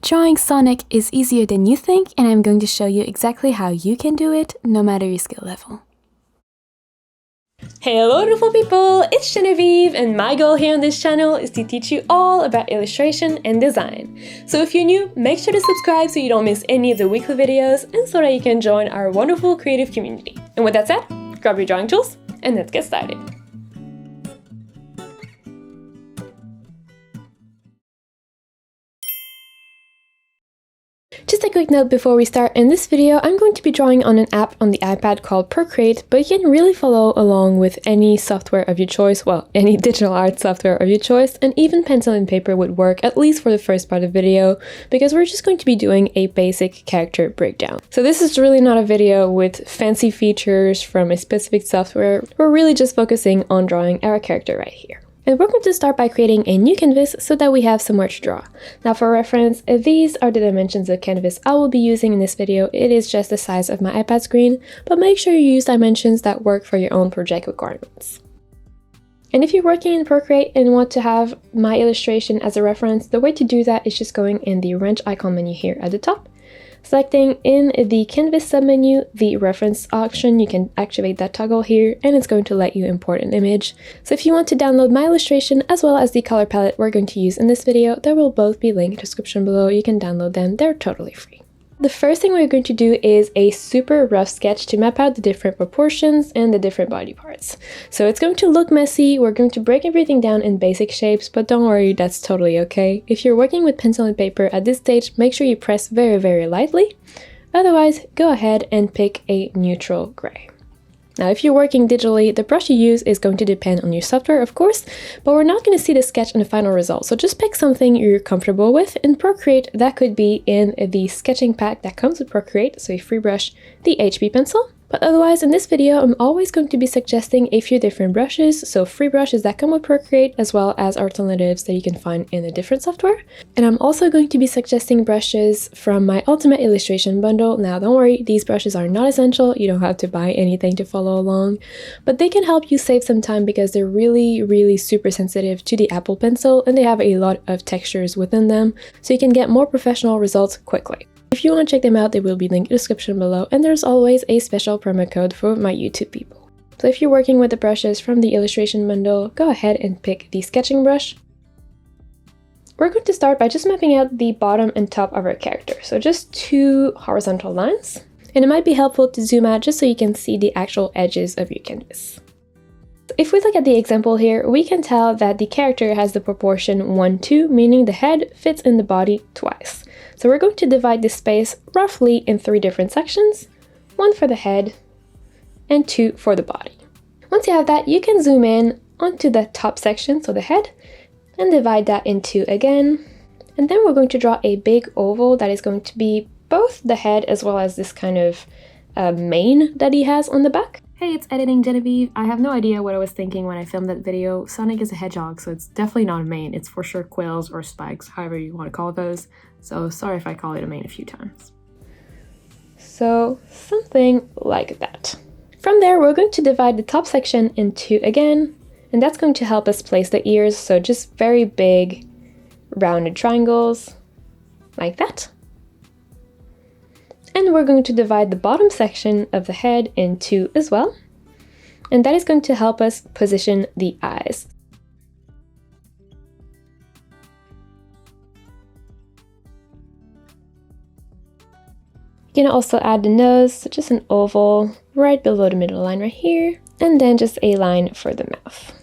Drawing Sonic is easier than you think, and I'm going to show you exactly how you can do it, no matter your skill level. Hello beautiful people, it's Genevieve, and my goal here on this channel is to teach you all about illustration and design. So if you're new, make sure to subscribe so you don't miss any of the weekly videos and so that you can join our wonderful creative community. And with that said, grab your drawing tools and let's get started. Just a quick note before we start. In this video, I'm going to be drawing on an app on the iPad called Procreate, but you can really follow along with any software of your choice, well, any digital art software of your choice, and even pencil and paper would work, at least for the first part of the video, because we're just going to be doing a basic character breakdown. So this is really not a video with fancy features from a specific software. We're really just focusing on drawing our character right here. And we're going to start by creating a new canvas so that we have somewhere to draw. Now for reference, these are the dimensions of canvas I will be using in this video. It is just the size of my iPad screen, but make sure you use dimensions that work for your own project requirements. And if you're working in Procreate and want to have my illustration as a reference, the way to do that is just going in the wrench icon menu here at the top. Selecting in the canvas submenu the reference option, you can activate that toggle here and it's going to let you import an image. So if you want to download my illustration as well as the color palette we're going to use in this video, they will both be linked in the description below. You can download them, they're totally free. The first thing we're going to do is a super rough sketch to map out the different proportions and the different body parts. So it's going to look messy, we're going to break everything down in basic shapes, but don't worry, that's totally okay. If you're working with pencil and paper at this stage, make sure you press very, very lightly. Otherwise, go ahead and pick a neutral gray. Now, if you're working digitally, the brush you use is going to depend on your software, of course, but we're not going to see the sketch and the final result. So just pick something you're comfortable with. In Procreate, that could be in the sketching pack that comes with Procreate, so a free brush, the HB pencil. But otherwise, in this video, I'm always going to be suggesting a few different brushes, so free brushes that come with Procreate, as well as alternatives that you can find in a different software. And I'm also going to be suggesting brushes from my Ultimate Illustration bundle. Now, don't worry, these brushes are not essential. You don't have to buy anything to follow along, but they can help you save some time because they're really, really super sensitive to the Apple Pencil, and they have a lot of textures within them, so you can get more professional results quickly. If you want to check them out, they will be linked in the description below, and there's always a special promo code for my YouTube people. So if you're working with the brushes from the illustration bundle, go ahead and pick the sketching brush. We're going to start by just mapping out the bottom and top of our character, so just two horizontal lines. And it might be helpful to zoom out just so you can see the actual edges of your canvas. If we look at the example here, we can tell that the character has the proportion 1:2, meaning the head fits in the body twice. So we're going to divide this space roughly in 3 different sections, 1 for the head and 2 for the body. Once you have that, you can zoom in onto the top section, so the head, and divide that in 2 again. And then we're going to draw a big oval that is going to be both the head as well as this kind of mane that he has on the back. Hey, it's Editing Genevieve. I have no idea what I was thinking when I filmed that video. Sonic is a hedgehog, so it's definitely not a mane. It's for sure quills or spikes, however you want to call those. So sorry if I call it a mane a few times. So something like that. From there, we're going to divide the top section in 2 again, and that's going to help us place the ears. So just very big rounded triangles like that. And we're going to divide the bottom section of the head in 2 as well. And that is going to help us position the eyes. You can also add the nose, so just an oval right below the middle line right here, and then just a line for the mouth.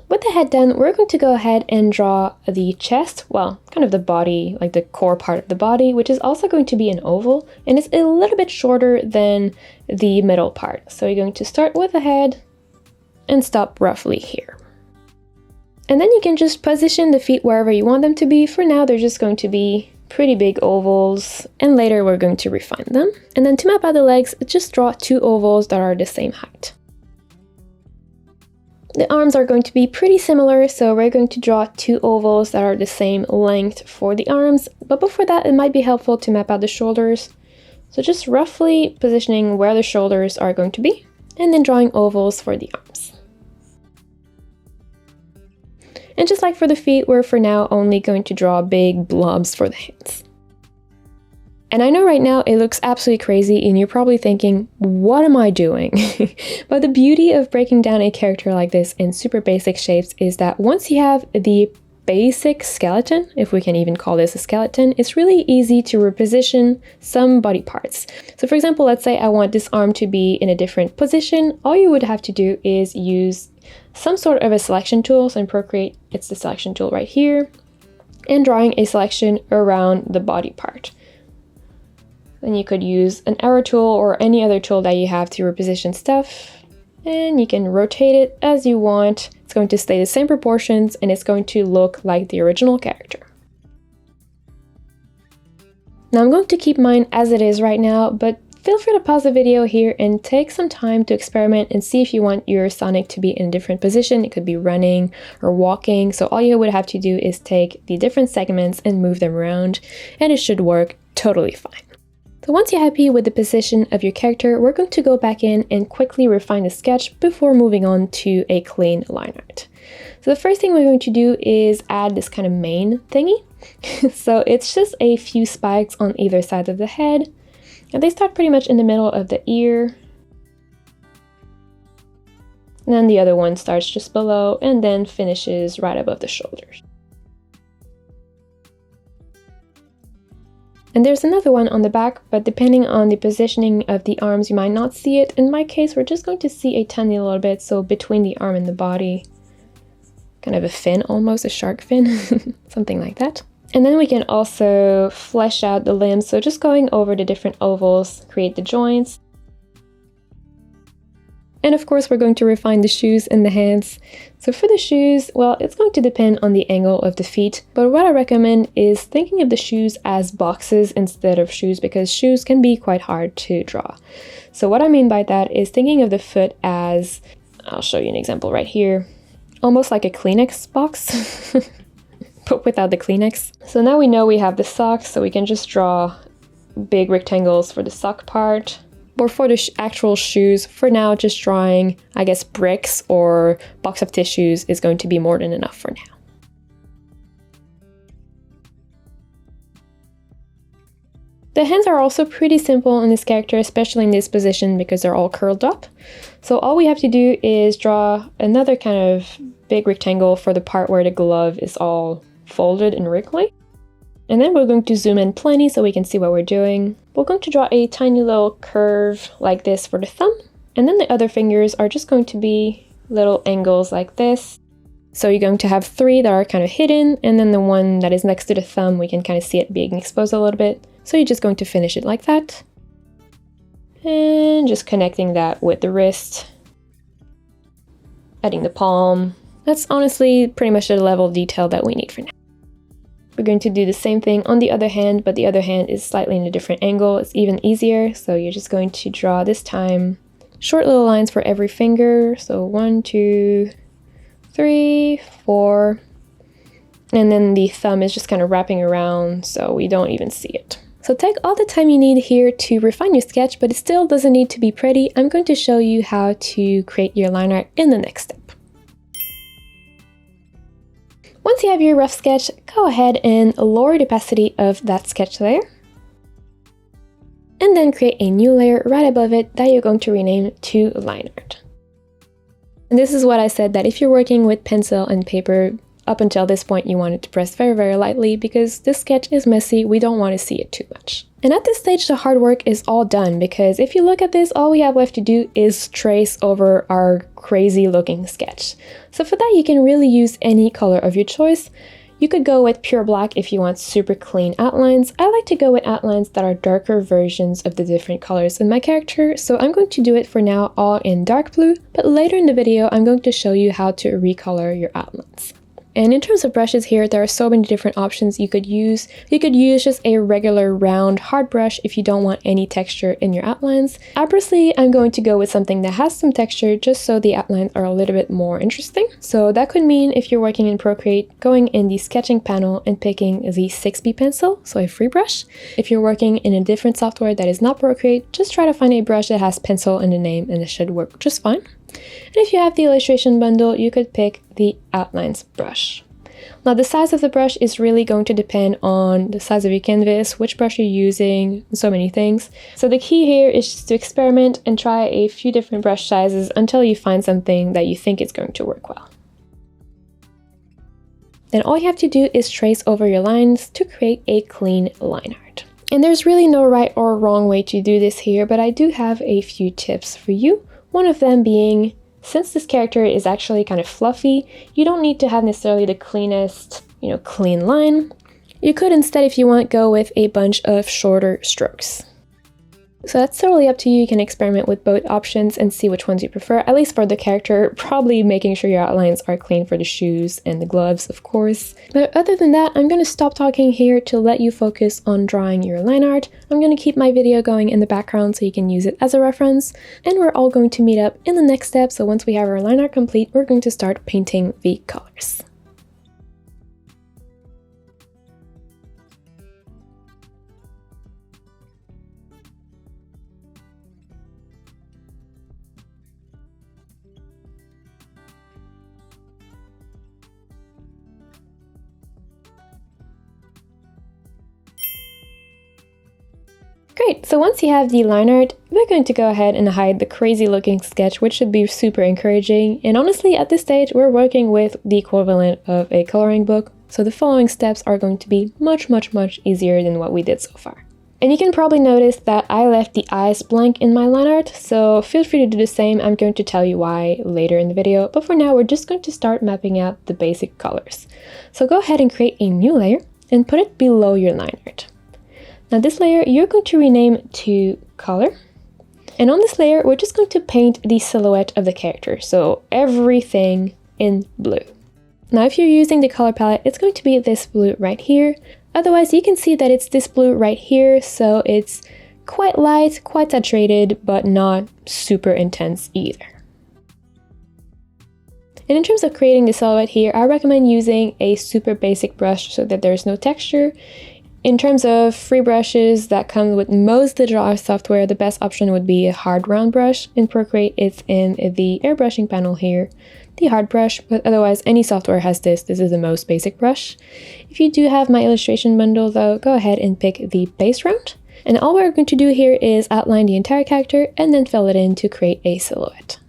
With the head done, we're going to go ahead and draw the chest, well, kind of the body, like the core part of the body, which is also going to be an oval, and it's a little bit shorter than the middle part. So you're going to start with the head and stop roughly here. And then you can just position the feet wherever you want them to be. For now, they're just going to be pretty big ovals, and later we're going to refine them. And then to map out the legs, just draw 2 ovals that are the same height. The arms are going to be pretty similar, so we're going to draw 2 ovals that are the same length for the arms. But before that, it might be helpful to map out the shoulders. So just roughly positioning where the shoulders are going to be, and then drawing ovals for the arms. And just like for the feet, we're for now only going to draw big blobs for the hands. And I know right now it looks absolutely crazy and you're probably thinking, what am I doing? But the beauty of breaking down a character like this in super basic shapes is that once you have the basic skeleton, if we can even call this a skeleton, it's really easy to reposition some body parts. So for example, let's say I want this arm to be in a different position. All you would have to do is use some sort of a selection tool. So in Procreate, it's the selection tool right here, and drawing a selection around the body part. Then you could use an arrow tool or any other tool that you have to reposition stuff, and you can rotate it as you want. It's going to stay the same proportions and it's going to look like the original character. Now I'm going to keep mine as it is right now, but feel free to pause the video here and take some time to experiment and see if you want your Sonic to be in a different position. It could be running or walking. So all you would have to do is take the different segments and move them around, and it should work totally fine. So once you're happy with the position of your character, we're going to go back in and quickly refine the sketch before moving on to a clean line art. So the first thing we're going to do is add this kind of mane thingy. So it's just a few spikes on either side of the head, and they start pretty much in the middle of the ear. And then the other one starts just below and then finishes right above the shoulders. And there's another one on the back, but depending on the positioning of the arms, you might not see it. In my case, we're just going to see a tiny little bit, so between the arm and the body. Kind of a fin, almost a shark fin, something like that. And then we can also flesh out the limbs, so just going over the different ovals, create the joints. And of course, we're going to refine the shoes and the hands. So for the shoes, well, it's going to depend on the angle of the feet, but what I recommend is thinking of the shoes as boxes instead of shoes, because shoes can be quite hard to draw. So what I mean by that is thinking of the foot as, I'll show you an example right here, almost like a Kleenex box, but without the Kleenex. So now we know we have the socks, so we can just draw big rectangles for the sock part. Or for the actual shoes, for now, just drawing, I guess, bricks or box of tissues is going to be more than enough for now. The hands are also pretty simple in this character, especially in this position because they're all curled up. So all we have to do is draw another kind of big rectangle for the part where the glove is all folded and wrinkly. And then we're going to zoom in plenty so we can see what we're doing. We're going to draw a tiny little curve like this for the thumb. And then the other fingers are just going to be little angles like this. So you're going to have 3 that are kind of hidden, and then the one that is next to the thumb, we can kind of see it being exposed a little bit. So you're just going to finish it like that. And just connecting that with the wrist. Adding the palm. That's honestly pretty much the level of detail that we need for now. We're going to do the same thing on the other hand, but the other hand is slightly in a different angle. It's even easier. So you're just going to draw this time short little lines for every finger. So 1, 2, 3, 4. And then the thumb is just kind of wrapping around so we don't even see it. So take all the time you need here to refine your sketch, but it still doesn't need to be pretty. I'm going to show you how to create your line art in the next step. Once you have your rough sketch, go ahead and lower the opacity of that sketch layer. And then create a new layer right above it that you're going to rename to line art. And this is what I said, that if you're working with pencil and paper, up until this point you want it to press very, very lightly because this sketch is messy, we don't want to see it too much. And at this stage, the hard work is all done because if you look at this, all we have left to do is trace over our crazy looking sketch. So for that, you can really use any color of your choice. You could go with pure black if you want super clean outlines. I like to go with outlines that are darker versions of the different colors in my character, so I'm going to do it for now all in dark blue, but later in the video, I'm going to show you how to recolor your outlines. And in terms of brushes here, there are so many different options you could use. You could use just a regular round hard brush if you don't want any texture in your outlines. Personally, I'm going to go with something that has some texture just so the outlines are a little bit more interesting. So that could mean if you're working in Procreate, going in the sketching panel and picking the 6B pencil, so a free brush. If you're working in a different software that is not Procreate, just try to find a brush that has pencil in the name and it should work just fine. And if you have the illustration bundle, you could pick the outlines brush. Now the size of the brush is really going to depend on the size of your canvas, which brush you're using, so many things. So the key here is just to experiment and try a few different brush sizes until you find something that you think is going to work well. Then all you have to do is trace over your lines to create a clean line art. And there's really no right or wrong way to do this here, but I do have a few tips for you. One of them being, since this character is actually kind of fluffy, you don't need to have necessarily the cleanest, clean line. You could instead, if you want, go with a bunch of shorter strokes. So that's totally up to you. You can experiment with both options and see which ones you prefer, at least for the character, probably making sure your outlines are clean for the shoes and the gloves, of course. But other than that, I'm going to stop talking here to let you focus on drawing your line art. I'm going to keep my video going in the background so you can use it as a reference. And we're all going to meet up in the next step. So once we have our line art complete, we're going to start painting the colors. Great, so once you have the line art, we're going to go ahead and hide the crazy looking sketch, which should be super encouraging. And honestly, at this stage, we're working with the equivalent of a coloring book, so the following steps are going to be much easier than what we did so far. And you can probably notice that I left the eyes blank in my line art, so feel free to do the same. I'm going to tell you why later in the video, but for now, we're just going to start mapping out the basic colors. So go ahead and create a new layer and put it below your line art. Now this layer, you're going to rename to color. And on this layer, we're just going to paint the silhouette of the character. So everything in blue. Now, if you're using the color palette, it's going to be this blue right here. Otherwise, you can see that it's this blue right here. So it's quite light, quite saturated, but not super intense either. And in terms of creating the silhouette here, I recommend using a super basic brush so that there's no texture. In terms of free brushes that come with most digital art software, the best option would be a hard round brush. In Procreate, it's in the airbrushing panel here, the hard brush, but otherwise any software has this. This is the most basic brush. If you do have my illustration bundle though, go ahead and pick the base round. And all we're going to do here is outline the entire character and then fill it in to create a silhouette.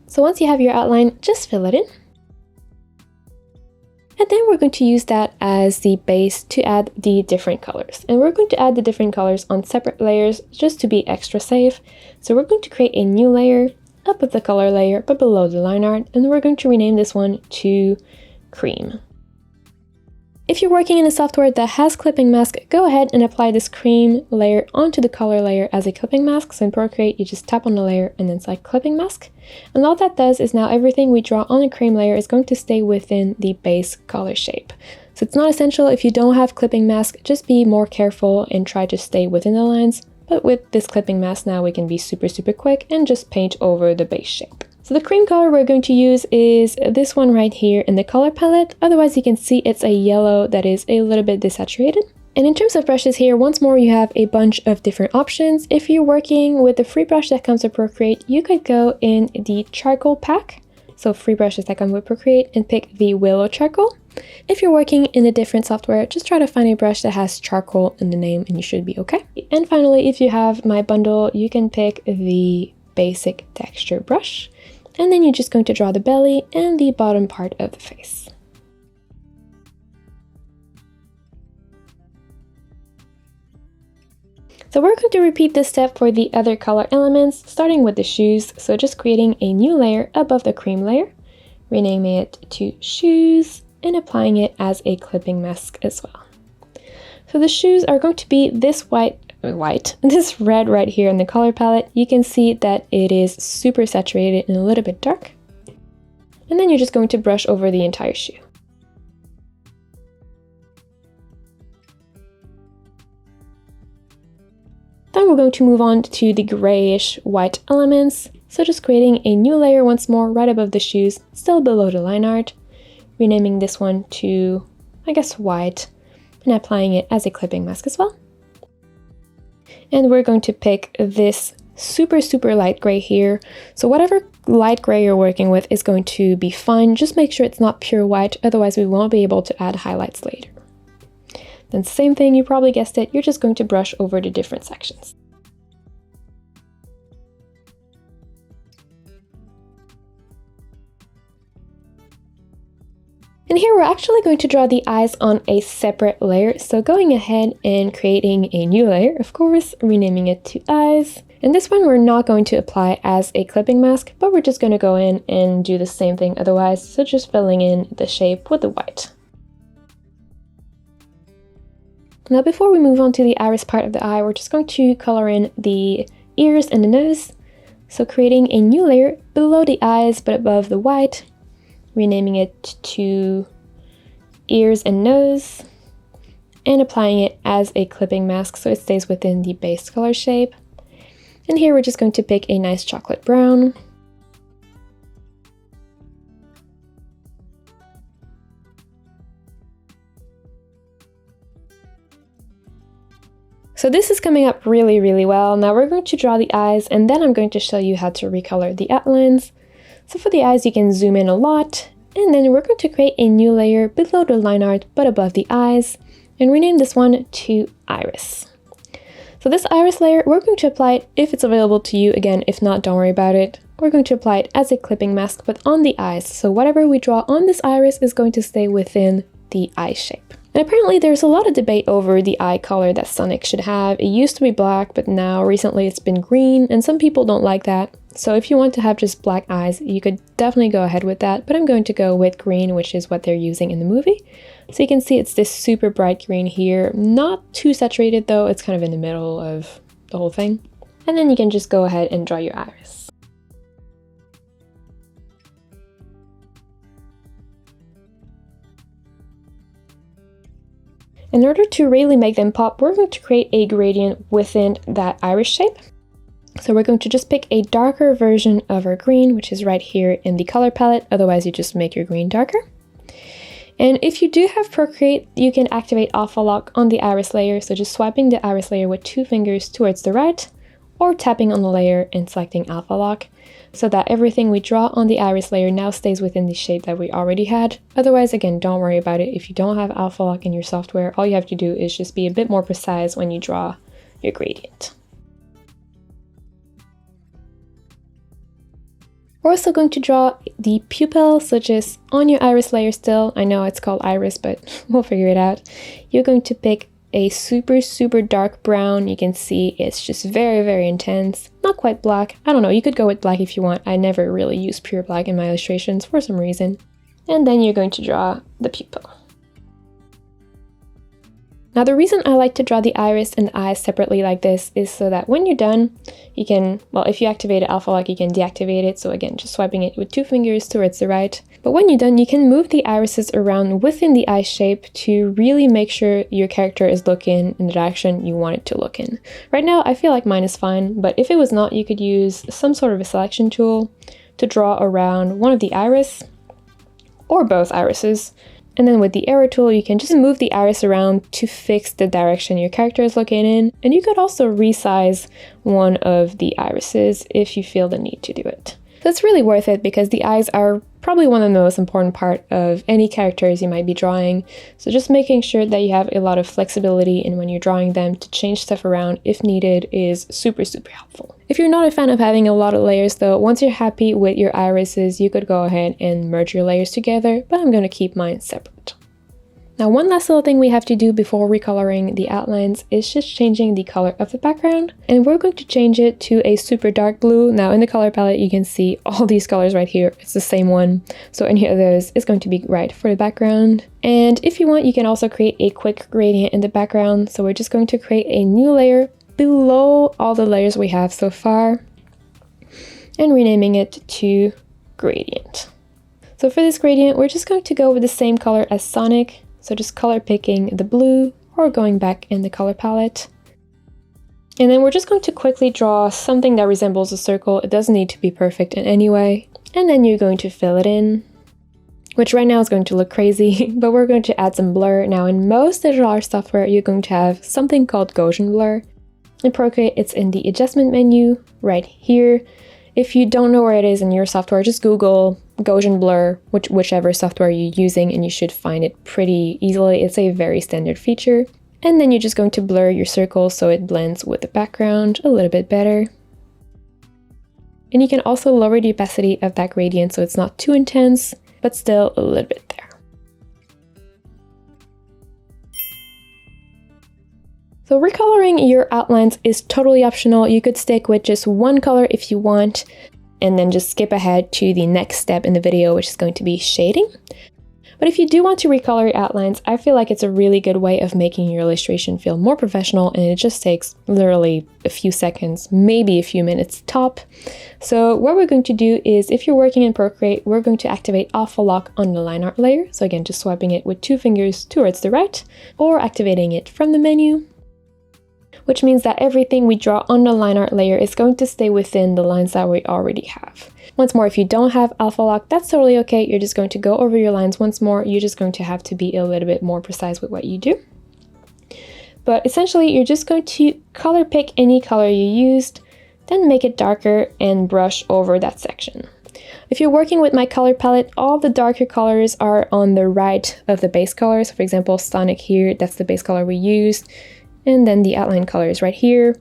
So once you have your outline, just fill it in. And then we're going to use that as the base to add the different colors. And we're going to add the different colors on separate layers just to be extra safe. So we're going to create a new layer above the color layer, but below the line art. And we're going to rename this one to Cream. If you're working in a software that has clipping mask, go ahead and apply this cream layer onto the color layer as a clipping mask. So in Procreate, you just tap on the layer and then select clipping mask. And all that does is now everything we draw on a cream layer is going to stay within the base color shape. So it's not essential if you don't have clipping mask, just be more careful and try to stay within the lines. But with this clipping mask now, we can be super quick and just paint over the base shape. So the cream color we're going to use is this one right here in the color palette. Otherwise, you can see it's a yellow that is a little bit desaturated. And in terms of brushes here, once more, you have a bunch of different options. If you're working with the free brush that comes with Procreate, you could go in the charcoal pack. So free brushes that come with Procreate and pick the Willow Charcoal. If you're working in a different software, just try to find a brush that has charcoal in the name and you should be okay. And finally, if you have my bundle, you can pick the basic texture brush. And then you're just going to draw the belly and the bottom part of the face. So we're going to repeat this step for the other color elements, starting with the shoes. So just creating a new layer above the cream layer, renaming it to Shoes, and applying it as a clipping mask as well. So the shoes are going to be this this red right here in the color palette. You can see that it is super saturated and a little bit dark. And then you're just going to brush over the entire shoe. Then we're going to move on to the grayish white elements. So just creating a new layer once more right above the shoes, still below the line art, renaming this one to, I guess, white, and applying it as a clipping mask as well. And we're going to pick this super light gray here. So whatever light gray you're working with is going to be fine. Just make sure it's not pure white, otherwise we won't be able to add highlights later. Then same thing, you probably guessed it, you're just going to brush over the different sections. And here we're actually going to draw the eyes on a separate layer. So going ahead and creating a new layer, of course, renaming it to eyes. And this one we're not going to apply as a clipping mask, but we're just going to go in and do the same thing otherwise. So just filling in the shape with the white. Now before we move on to the iris part of the eye, we're just going to color in the ears and the nose. So creating a new layer below the eyes but above the white. Renaming it to ears and nose, and applying it as a clipping mask so it stays within the base color shape. And here we're just going to pick a nice chocolate brown. So this is coming up really, really well. Now we're going to draw the eyes, and then I'm going to show you how to recolor the outlines. So for the eyes, you can zoom in a lot, and then we're going to create a new layer below the line art but above the eyes, and rename this one to iris. So this iris layer, we're going to apply it if it's available to you. Again, if not, don't worry about it. We're going to apply it as a clipping mask but on the eyes. So whatever we draw on this iris is going to stay within the eye shape. And apparently there's a lot of debate over the eye color that Sonic should have. It used to be black, but now recently it's been green, and some people don't like that. So if you want to have just black eyes, you could definitely go ahead with that, but I'm going to go with green, which is what they're using in the movie. So you can see it's this super bright green here, not too saturated though, it's kind of in the middle of the whole thing. And then you can just go ahead and draw your iris. In order to really make them pop, we're going to create a gradient within that iris shape. So we're going to just pick a darker version of our green, which is right here in the color palette. Otherwise, you just make your green darker. And if you do have Procreate, you can activate Alpha Lock on the iris layer. So just swiping the iris layer with 2 fingers towards the right, or tapping on the layer and selecting Alpha Lock, so that everything we draw on the iris layer now stays within the shape that we already had. Otherwise, again, don't worry about it. If you don't have Alpha Lock in your software, all you have to do is just be a bit more precise when you draw your gradient. We're also going to draw the pupil, so just on your iris layer still. I know it's called iris, but we'll figure it out. You're going to pick a super dark brown. You can see it's just very intense. Not quite black. I don't know, you could go with black if you want. I never really use pure black in my illustrations for some reason. And then you're going to draw the pupil. Now the reason I like to draw the iris and the eyes separately like this is so that when you're done, you can, well, if you activate Alpha Lock, you can deactivate it. So again, just swiping it with 2 fingers towards the right. But when you're done, you can move the irises around within the eye shape to really make sure your character is looking in the direction you want it to look in. Right now, I feel like mine is fine, but if it was not, you could use some sort of a selection tool to draw around one of the iris or both irises. And then with the arrow tool, you can just move the iris around to fix the direction your character is looking in. And you could also resize one of the irises if you feel the need to do it. That's really worth it because the eyes are probably one of the most important part of any characters you might be drawing. So just making sure that you have a lot of flexibility in when you're drawing them to change stuff around if needed is super helpful. If you're not a fan of having a lot of layers though, once you're happy with your irises, you could go ahead and merge your layers together, but I'm going to keep mine separate. Now one last little thing we have to do before recoloring the outlines is just changing the color of the background, and we're going to change it to a super dark blue. Now in the color palette you can see all these colors right here, it's the same one, so any of those is going to be right for the background. And if you want, you can also create a quick gradient in the background, so we're just going to create a new layer below all the layers we have so far and renaming it to gradient. So for this gradient, we're just going to go with the same color as Sonic. So just color picking the blue or going back in the color palette. And then we're just going to quickly draw something that resembles a circle. It doesn't need to be perfect in any way. And then you're going to fill it in, which right now is going to look crazy, but we're going to add some blur. Now in most digital art software, you're going to have something called Gaussian blur. In Procreate, it's in the adjustment menu right here. If you don't know where it is in your software, just Google Gaussian blur, whichever software you're using, and you should find it pretty easily. It's a very standard feature. And then you're just going to blur your circle so it blends with the background a little bit better. And you can also lower the opacity of that gradient so it's not too intense, but still a little bit there. So recoloring your outlines is totally optional. You could stick with just one color if you want, and then just skip ahead to the next step in the video, which is going to be shading. But if you do want to recolor your outlines, I feel like it's a really good way of making your illustration feel more professional, and it just takes literally a few seconds, maybe a few minutes top. So what we're going to do is, if you're working in Procreate, we're going to activate Alpha Lock on the line art layer. So again, just swiping it with 2 fingers towards the right, or activating it from the menu, which means that everything we draw on the line art layer is going to stay within the lines that we already have. Once more, if you don't have Alpha Lock, that's totally okay. You're just going to go over your lines once more. You're just going to have to be a little bit more precise with what you do. But essentially, you're just going to color pick any color you used, then make it darker and brush over that section. If you're working with my color palette, all the darker colors are on the right of the base colors. For example, Sonic here, that's the base color we used. And then the outline color is right here.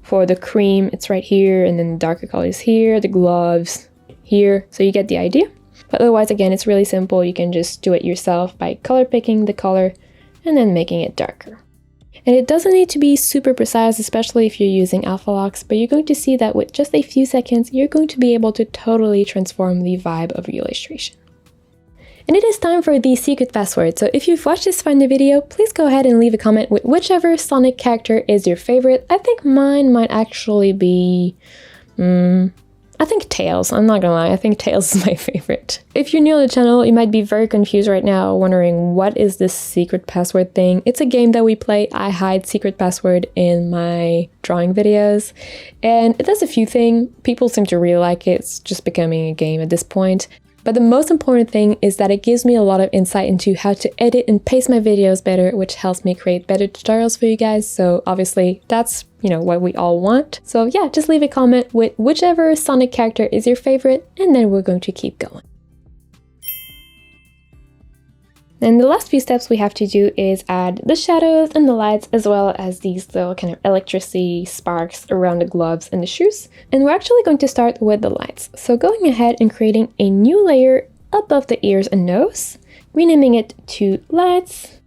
For the cream, it's right here, and then the darker colors here, the gloves here. So you get the idea. But otherwise, again, it's really simple. You can just do it yourself by color picking the color and then making it darker. And it doesn't need to be super precise, especially if you're using Alpha Locks, but you're going to see that with just a few seconds, you're going to be able to totally transform the vibe of your illustration. And it is time for the secret password. So if you've watched this far in the video, please go ahead and leave a comment with whichever Sonic character is your favorite. I think mine might actually be, I think Tails. I'm not gonna lie, I think Tails is my favorite. If you're new on the channel, you might be very confused right now, wondering what is this secret password thing. It's a game that we play. I hide secret password in my drawing videos, and it does a few things. People seem to really like it. It's just becoming a game at this point. But the most important thing is that it gives me a lot of insight into how to edit and pace my videos better, which helps me create better tutorials for you guys. So obviously that's, what we all want. So yeah, just leave a comment with whichever Sonic character is your favorite, and then we're going to keep going. And the last few steps we have to do is add the shadows and the lights, as well as these little kind of electricity sparks around the gloves and the shoes. And we're actually going to start with the lights. So going ahead and creating a new layer above the ears and nose, renaming it to lights,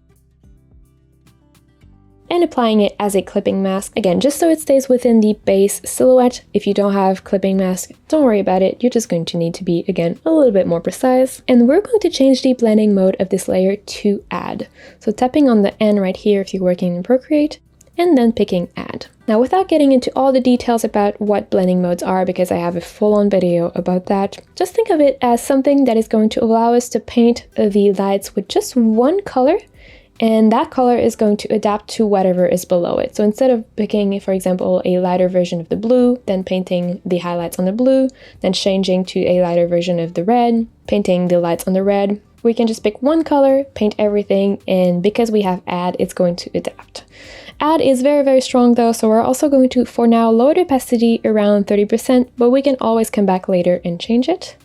and applying it as a clipping mask. Again, just so it stays within the base silhouette. If you don't have clipping mask, don't worry about it. You're just going to need to be, again, a little bit more precise. And we're going to change the blending mode of this layer to add. So tapping on the N right here if you're working in Procreate, and then picking add. Now, without getting into all the details about what blending modes are, because I have a full-on video about that, just think of it as something that is going to allow us to paint the lights with just one color, and that color is going to adapt to whatever is below it. So instead of picking, for example, a lighter version of the blue, then painting the highlights on the blue, then changing to a lighter version of the red, painting the lights on the red, we can just pick one color, paint everything, and because we have add, it's going to adapt. Add is very, very strong though, so we're also going to, for now, lower the opacity around 30%, but we can always come back later and change it.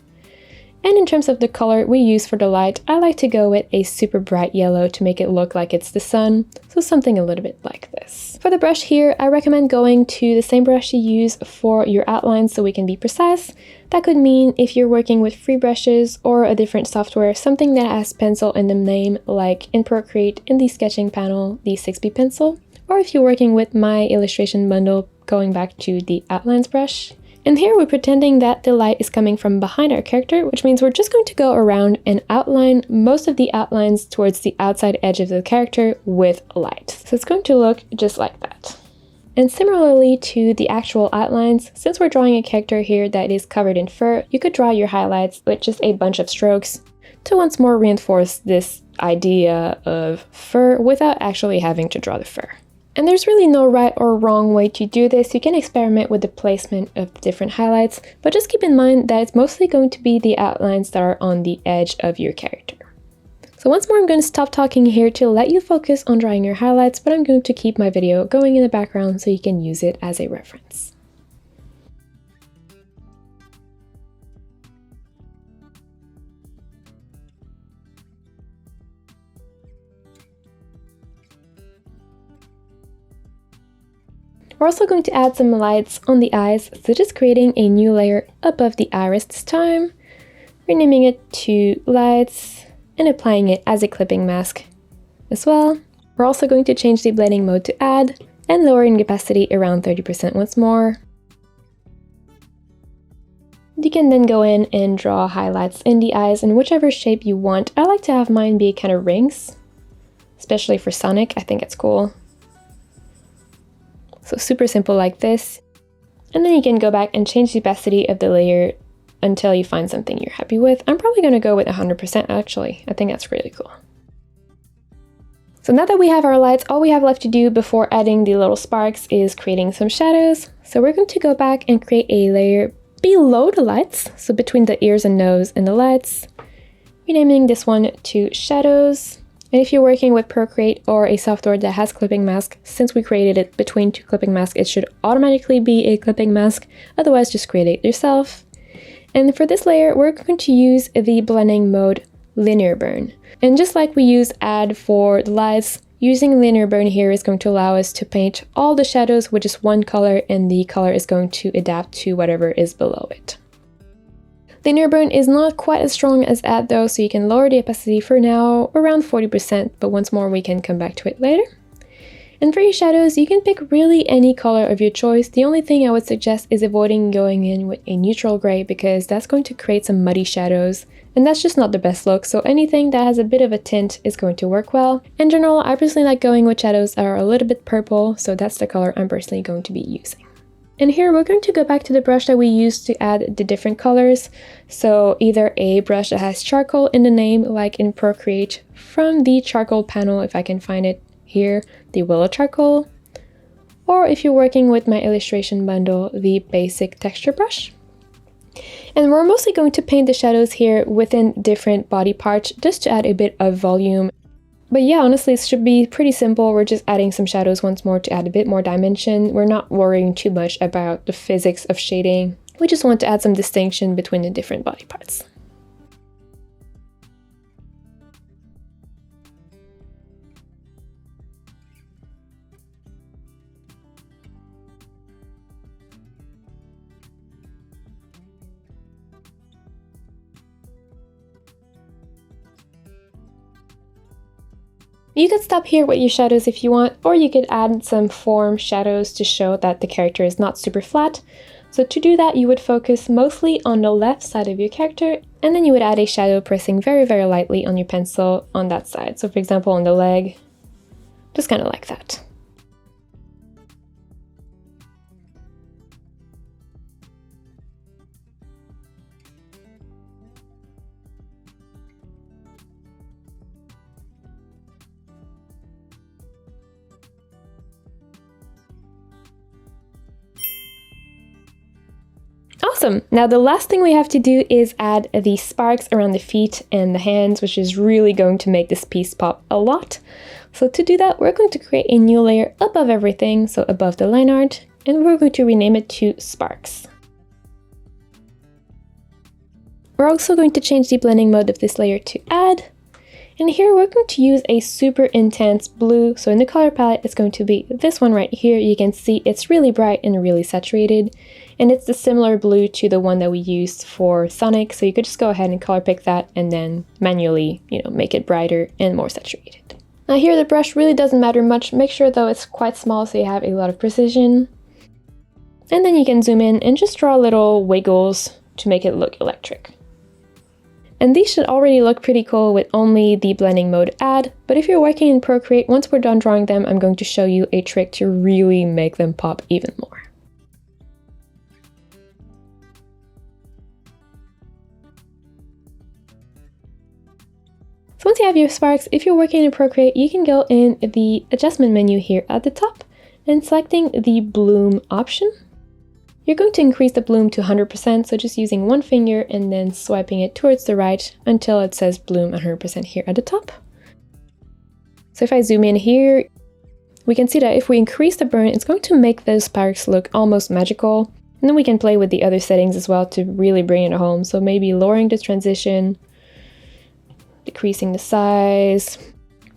And in terms of the color we use for the light, I like to go with a super bright yellow to make it look like it's the sun, so something a little bit like this. For the brush here, I recommend going to the same brush you use for your outlines so we can be precise. That could mean if you're working with free brushes or a different software, something that has pencil in the name, like in Procreate in the sketching panel, the 6B pencil, or if you're working with my illustration bundle, going back to the outlines brush. And here we're pretending that the light is coming from behind our character, which means we're just going to go around and outline most of the outlines towards the outside edge of the character with light. So it's going to look just like that. And similarly to the actual outlines, since we're drawing a character here that is covered in fur, you could draw your highlights with just a bunch of strokes to once more reinforce this idea of fur without actually having to draw the fur. And there's really no right or wrong way to do this. You can experiment with the placement of different highlights, but just keep in mind that it's mostly going to be the outlines that are on the edge of your character. So once more, I'm going to stop talking here to let you focus on drawing your highlights, but I'm going to keep my video going in the background so you can use it as a reference. We're also going to add some lights on the eyes, so just creating a new layer above the iris this time, renaming it to lights, and applying it as a clipping mask as well. We're also going to change the blending mode to add, and lowering the opacity around 30% once more. You can then go in and draw highlights in the eyes in whichever shape you want. I like to have mine be kind of rings, especially for Sonic. I think it's cool. So super simple like this. And then you can go back and change the opacity of the layer until you find something you're happy with. I'm probably going to go with 100% actually. I think that's really cool. So now that we have our lights, all we have left to do before adding the little sparks is creating some shadows. So we're going to go back and create a layer below the lights, so between the ears and nose and the lights, renaming this one to shadows. And if you're working with Procreate or a software that has clipping mask, since we created it between two clipping masks, it should automatically be a clipping mask. Otherwise, just create it yourself. And for this layer, we're going to use the blending mode Linear Burn. And just like we use Add for the lights, using Linear Burn here is going to allow us to paint all the shadows with just one color, and the color is going to adapt to whatever is below it. Linear Burn is not quite as strong as Add though, so you can lower the opacity for now around 40%, but once more we can come back to it later. And for your shadows, you can pick really any color of your choice. The only thing I would suggest is avoiding going in with a neutral gray, because that's going to create some muddy shadows, and that's just not the best look, so anything that has a bit of a tint is going to work well. In general, I personally like going with shadows that are a little bit purple, so that's the color I'm personally going to be using. And here we're going to go back to the brush that we used to add the different colors. So either a brush that has charcoal in the name, like in Procreate, from the charcoal panel, if I can find it here, the Willow Charcoal, or if you're working with my illustration bundle, the basic texture brush. And we're mostly going to paint the shadows here within different body parts just to add a bit of volume. But yeah, honestly, it should be pretty simple. We're just adding some shadows once more to add a bit more dimension. We're not worrying too much about the physics of shading. We just want to add some distinction between the different body parts. You could stop here with your shadows if you want, or you could add some form shadows to show that the character is not super flat. So to do that, you would focus mostly on the left side of your character, and then you would add a shadow pressing very, very lightly on your pencil on that side. So for example, on the leg, just kind of like that. Awesome! Now the last thing we have to do is add the sparks around the feet and the hands, which is really going to make this piece pop a lot. So to do that, we're going to create a new layer above everything, so above the line art, and we're going to rename it to Sparks. We're also going to change the blending mode of this layer to Add. And here we're going to use a super intense blue. So in the color palette, it's going to be this one right here. You can see it's really bright and really saturated. And it's the similar blue to the one that we used for Sonic. So you could just go ahead and color pick that and then manually, make it brighter and more saturated. Now here the brush really doesn't matter much. Make sure though it's quite small so you have a lot of precision. And then you can zoom in and just draw little wiggles to make it look electric. And these should already look pretty cool with only the blending mode Add, but if you're working in Procreate, once we're done drawing them, I'm going to show you a trick to really make them pop even more. So once you have your sparks, if you're working in Procreate, you can go in the adjustment menu here at the top and selecting the bloom option. You're going to increase the bloom to 100%, so just using one finger and then swiping it towards the right until it says bloom 100% here at the top. So if I zoom in here, we can see that if we increase the burn, it's going to make those sparks look almost magical. And then we can play with the other settings as well to really bring it home. So maybe lowering the transition, decreasing the size,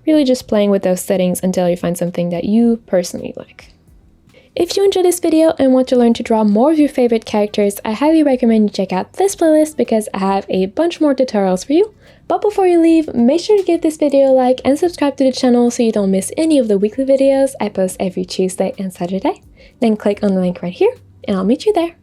really just playing with those settings until you find something that you personally like. If you enjoyed this video and want to learn to draw more of your favorite characters, I highly recommend you check out this playlist because I have a bunch more tutorials for you. But before you leave, make sure to give this video a like and subscribe to the channel so you don't miss any of the weekly videos I post every Tuesday and Saturday. Then click on the link right here and I'll meet you there.